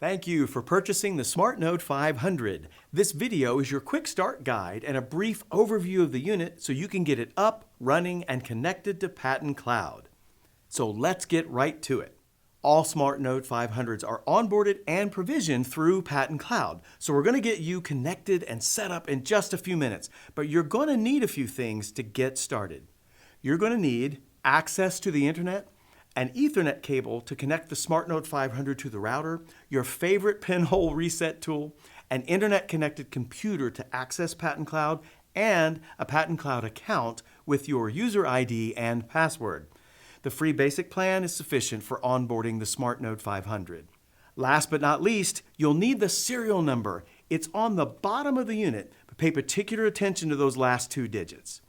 Thank you for purchasing the SmartNode 500. This video is your quick start guide and a brief overview of the unit so you can get it up, running, and connected to Patton Cloud. So let's get right to it. All SmartNode 500s are onboarded and provisioned through Patton Cloud. So we're going to get you connected and set up in just a few minutes. But you're going to need a few things to get started. You're going to need access to the internet, an Ethernet cable to connect the SmartNode 500 to the router, your favorite pinhole reset tool, an internet-connected computer to access Patton Cloud, and a Patton Cloud account with your user ID and password. The free basic plan is sufficient for onboarding the SmartNode 500. Last but not least, you'll need the serial number. It's on the bottom of the unit, but pay particular attention to those last two digits.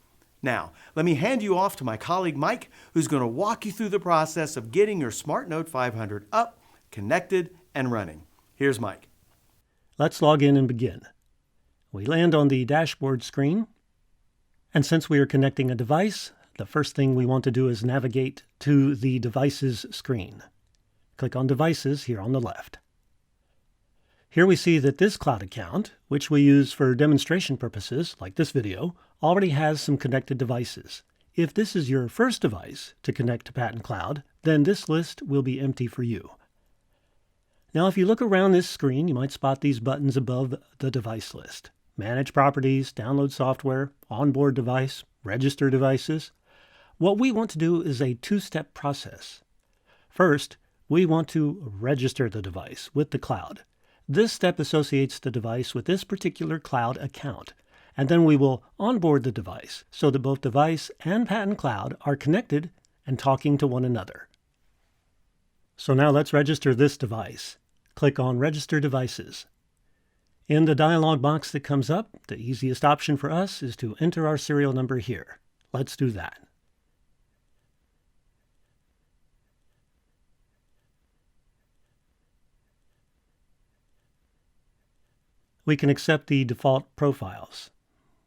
Now, let me hand you off to my colleague Mike, who's going to walk you through the process of getting your SmartNode 500 up, connected, and running. Here's Mike. Let's log in and begin. We land on the dashboard screen, and since we are connecting a device, the first thing we want to do is navigate to the Devices screen. Click on Devices here on the left. Here we see that this cloud account, which we use for demonstration purposes, like this video, already has some connected devices. If this is your first device to connect to Patton Cloud, then this list will be empty for you. Now, if you look around this screen, you might spot these buttons above the device list. Manage properties, download software, onboard device, register devices. What we want to do is a two-step process. First, we want to register the device with the cloud. This step associates the device with this particular cloud account, and then we will onboard the device so that both device and Patton Cloud are connected and talking to one another. So now let's register this device. Click on Register Devices. In the dialog box that comes up, the easiest option for us is to enter our serial number here. Let's do that. We can accept the default profiles.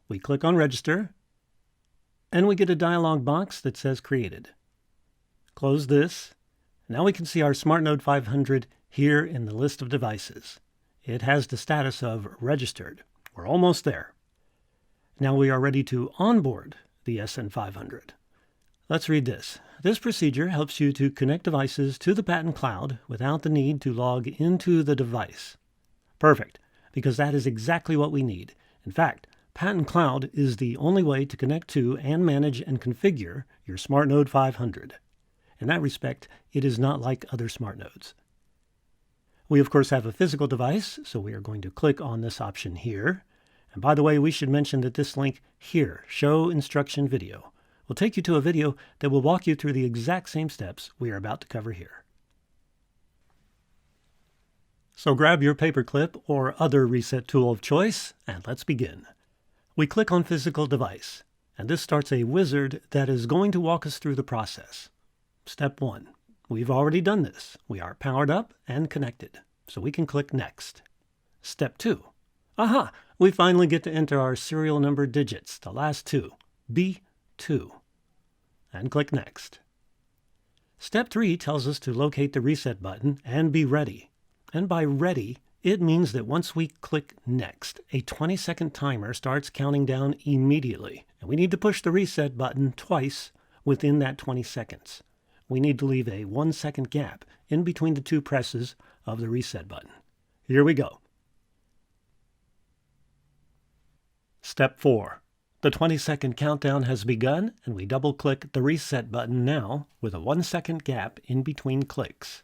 We click on Register, and we get a dialog box that says Created. Close this. Now we can see our SmartNode 500 here in the list of devices. It has the status of Registered. We're almost there. Now we are ready to onboard the SN500. Let's read this. This procedure helps you to connect devices to the Patton Cloud without the need to log into the device. Perfect. Because that is exactly what we need. In fact, Patton Cloud is the only way to connect to and manage and configure your SmartNode 500. In that respect, it is not like other SmartNodes. We of course have a physical device, so we are going to click on this option here. And by the way, we should mention that this link here, Show Instruction Video, will take you to a video that will walk you through the exact same steps we are about to cover here. So grab your paperclip or other reset tool of choice, and let's begin. We click on Physical Device, and this starts a wizard that is going to walk us through the process. Step 1. We've already done this. We are powered up and connected, so we can click Next. Step 2. Aha! We finally get to enter our serial number digits, the last two, B2, and click Next. Step 3 tells us to locate the reset button and be ready. And by ready, it means that once we click Next, a 20-second timer starts counting down immediately. And we need to push the reset button twice within that 20 seconds. We need to leave a 1-second gap in between the two presses of the reset button. Here we go. Step 4. The 20-second countdown has begun, and we double-click the reset button now with a 1-second gap in between clicks.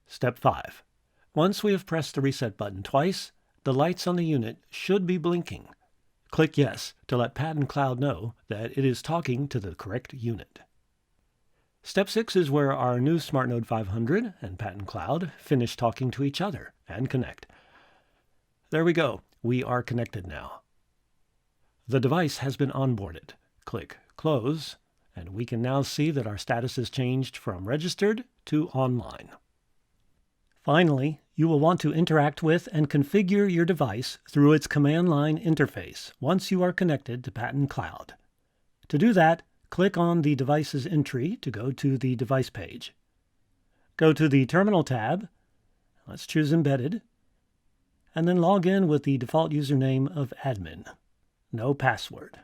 Step 5. Once we have pressed the reset button twice, the lights on the unit should be blinking. Click Yes to let Patton Cloud know that it is talking to the correct unit. Step 6 is where our new SmartNode 500 and Patton Cloud finish talking to each other and connect. There we go. We are connected now. The device has been onboarded. Click Close, and we can now see that our status has changed from registered to online. Finally, you will want to interact with and configure your device through its command line interface once you are connected to Patton Cloud. To do that, click on the device's entry to go to the device page. Go to the Terminal tab. Let's choose Embedded. And then log in with the default username of admin. No password.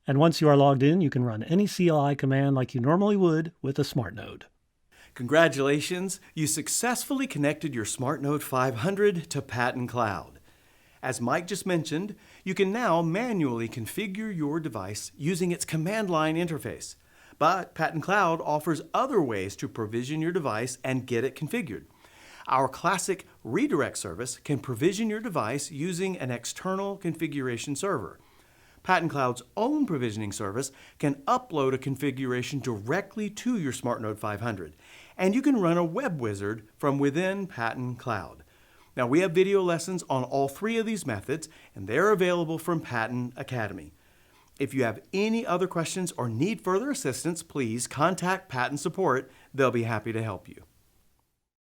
And once you are logged in, you can run any CLI command like you normally would with a SmartNode. Congratulations! You successfully connected your SmartNode 500 to Patton Cloud. As Mike just mentioned, you can now manually configure your device using its command line interface. But Patton Cloud offers other ways to provision your device and get it configured. Our classic redirect service can provision your device using an external configuration server. Patton Cloud's own provisioning service can upload a configuration directly to your SmartNode 500, and you can run a web wizard from within Patton Cloud. Now, we have video lessons on all three of these methods, and they're available from Patton Academy. If you have any other questions or need further assistance, please contact Patton Support. They'll be happy to help you.